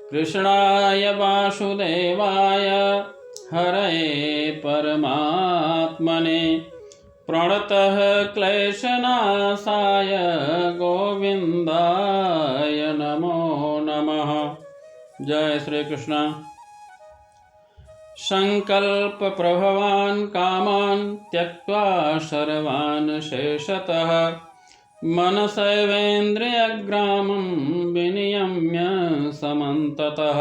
कृष्णाय वासुदेवाय हरये परमात्मने प्रणतः क्लेशनाशाय गोविन्दाय नमो नमः। जय श्री कृष्ण। संकल्प प्रभवान् कामान् त्यक्त्वा सर्वान् शेषतः मनसैवेन्द्रियग्रामं विनियम्य समन्ततः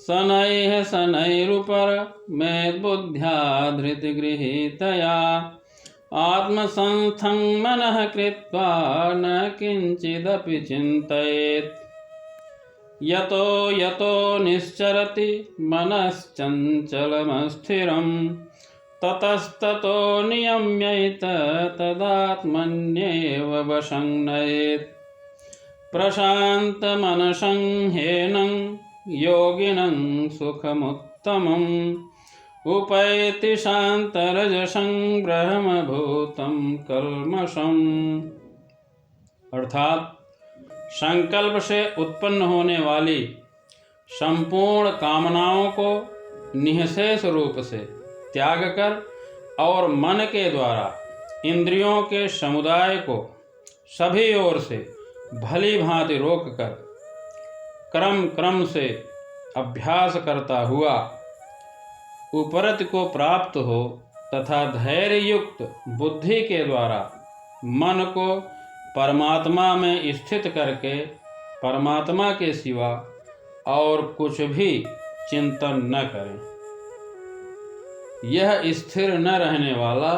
शनैरुपरमेद्बुद्ध्या धृतिगृहीतया आत्मसंस्थं मनः कृत्वा न किञ्चिदपि चिन्तयेत्। यतो यतो निश्चरति मनश्चञ्चलमस्थिरं ततस्ततो नियम्यैत तदात्मन्येव वशं नयेत्। प्रशान्तमनसं ह्येनं योगिनं सुखमुत्तमम् उपैति शान्तरजसं ब्रह्मभूतं कल्मषम्। अर्थात संकल्प से उत्पन्न होने वाली संपूर्ण कामनाओं को निःशेष रूप से त्याग कर और मन के द्वारा इंद्रियों के समुदाय को सभी ओर से भली भांति रोक कर क्रम क्रम से अभ्यास करता हुआ उपरत को प्राप्त हो तथा धैर्य युक्त बुद्धि के द्वारा मन को परमात्मा में स्थित करके परमात्मा के सिवा और कुछ भी चिंतन न करें। यह स्थिर न रहने वाला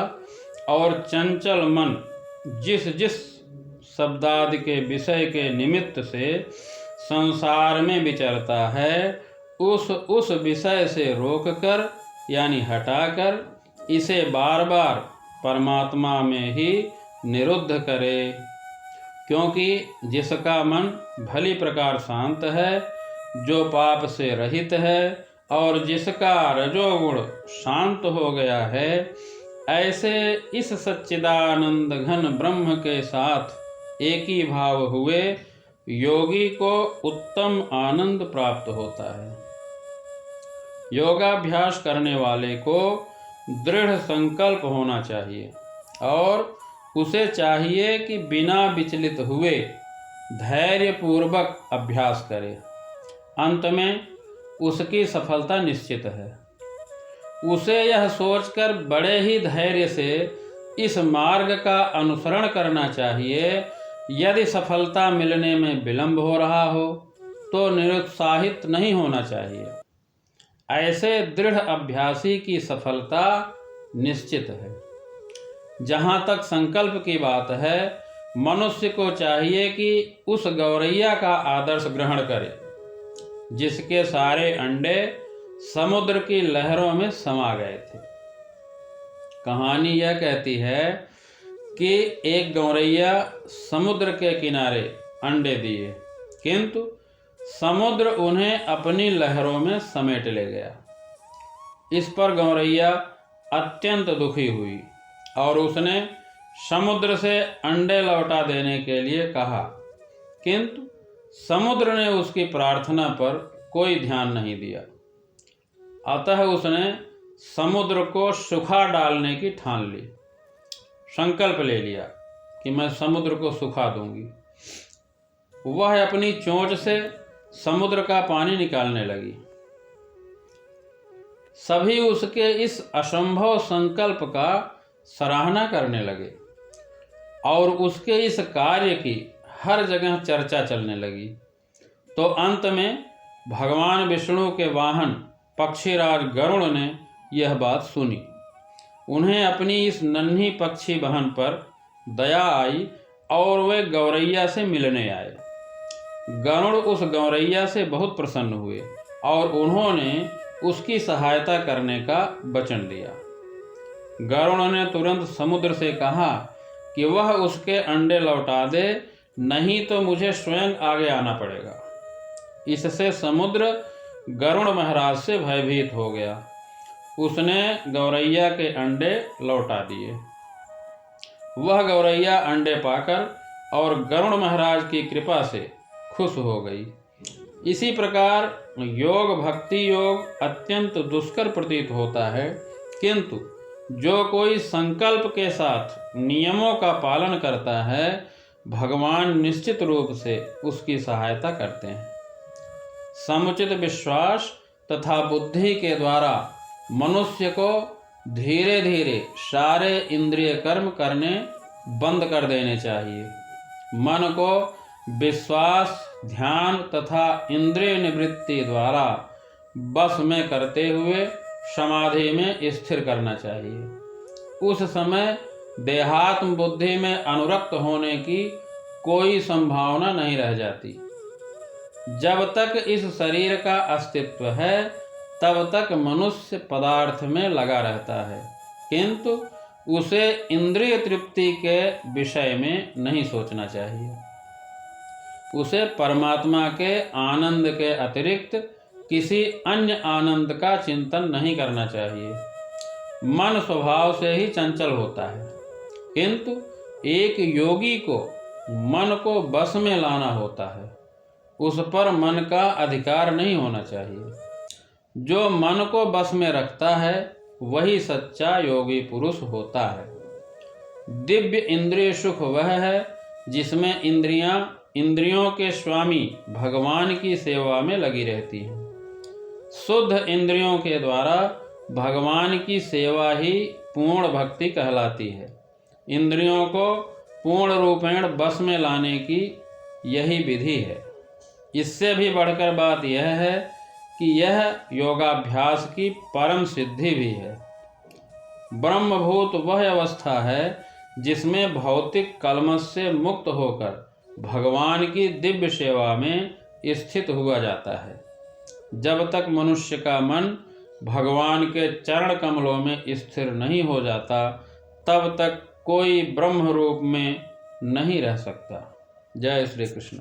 और चंचल मन जिस जिस शब्दादि के विषय के निमित्त से संसार में विचरता है उस विषय से रोककर यानी हटाकर इसे बार बार परमात्मा में ही निरुद्ध करे। क्योंकि जिसका मन भली प्रकार शांत है, जो पाप से रहित है और जिसका रजोगुण शांत हो गया है, ऐसे इस सच्चिदानंद घन ब्रह्म के साथ एक ही भाव हुए योगी को उत्तम आनंद प्राप्त होता है। योगाभ्यास करने वाले को दृढ़ संकल्प होना चाहिए और उसे चाहिए कि बिना विचलित हुए धैर्य पूर्वक अभ्यास करे। अंत में उसकी सफलता निश्चित है। उसे यह सोचकर बड़े ही धैर्य से इस मार्ग का अनुसरण करना चाहिए। यदि सफलता मिलने में विलंब हो रहा हो तो निरुत्साहित नहीं होना चाहिए। ऐसे दृढ़ अभ्यासी की सफलता निश्चित है। जहाँ तक संकल्प की बात है, मनुष्य को चाहिए कि उस गौरैया का आदर्श ग्रहण करे जिसके सारे अंडे समुद्र की लहरों में समा गए थे। कहानी यह कहती है कि एक गौरैया समुद्र के किनारे अंडे दिए, किंतु समुद्र उन्हें अपनी लहरों में समेट ले गया। इस पर गौरैया अत्यंत दुखी हुई और उसने समुद्र से अंडे लौटा देने के लिए कहा, किंतु समुद्र ने उसकी प्रार्थना पर कोई ध्यान नहीं दिया। अतः उसने समुद्र को सुखा डालने की ठान ली। संकल्प ले लिया कि मैं समुद्र को सुखा दूंगी। वह अपनी चोंच से समुद्र का पानी निकालने लगी। सभी उसके इस असंभव संकल्प का सराहना करने लगे और उसके इस कार्य की हर जगह चर्चा चलने लगी। तो अंत में भगवान विष्णु के वाहन पक्षीराज गरुड़ ने यह बात सुनी। उन्हें अपनी इस नन्ही पक्षी बहन पर दया आई और वे गौरैया से मिलने आए। गरुड़ उस गौरैया से बहुत प्रसन्न हुए और उन्होंने उसकी सहायता करने का वचन दिया। गरुड़ ने तुरंत समुद्र से कहा कि वह उसके अंडे लौटा दे, नहीं तो मुझे स्वयं आगे आना पड़ेगा। इससे समुद्र गरुड़ महाराज से भयभीत हो गया। उसने गौरैया के अंडे लौटा दिए। वह गौरैया अंडे पाकर और गरुड़ महाराज की कृपा से खुश हो गई इसी प्रकार योग भक्ति योग अत्यंत दुष्कर प्रतीत होता है, किंतु जो कोई संकल्प के साथ नियमों का पालन करता है, भगवान निश्चित रूप से उसकी सहायता करते हैं। समुचित विश्वास तथा बुद्धि के द्वारा मनुष्य को धीरे धीरे सारे इंद्रिय कर्म करने बंद कर देने चाहिए। मन को विश्वास, ध्यान तथा इंद्रिय निवृत्ति द्वारा बस में करते हुए समाधि में स्थिर करना चाहिए। उस समय देहात्म बुद्धि में अनुरक्त होने की कोई संभावना नहीं रह जाती। जब तक इस शरीर का अस्तित्व है, तब तक मनुष्य पदार्थ में लगा रहता है, किंतु उसे इंद्रिय तृप्ति के विषय में नहीं सोचना चाहिए। उसे परमात्मा के आनंद के अतिरिक्त किसी अन्य आनंद का चिंतन नहीं करना चाहिए। मन स्वभाव से ही चंचल होता है, किंतु एक योगी को मन को बस में लाना होता है। उस पर मन का अधिकार नहीं होना चाहिए। जो मन को बस में रखता है वही सच्चा योगी पुरुष होता है। दिव्य इंद्रिय सुख वह है जिसमें इंद्रियों के स्वामी भगवान की सेवा में लगी रहती हैं। शुद्ध इंद्रियों के द्वारा भगवान की सेवा ही पूर्ण भक्ति कहलाती है। इंद्रियों को पूर्ण रूपेण बस में लाने की यही विधि है। इससे भी बढ़कर बात यह है कि यह योगाभ्यास की परम सिद्धि भी है। ब्रह्मभूत वह अवस्था है जिसमें भौतिक कलमश से मुक्त होकर भगवान की दिव्य सेवा में स्थित हुआ जाता है। जब तक मनुष्य का मन भगवान के चरण कमलों में स्थिर नहीं हो जाता, तब तक कोई ब्रह्म रूप में नहीं रह सकता। जय श्री कृष्ण।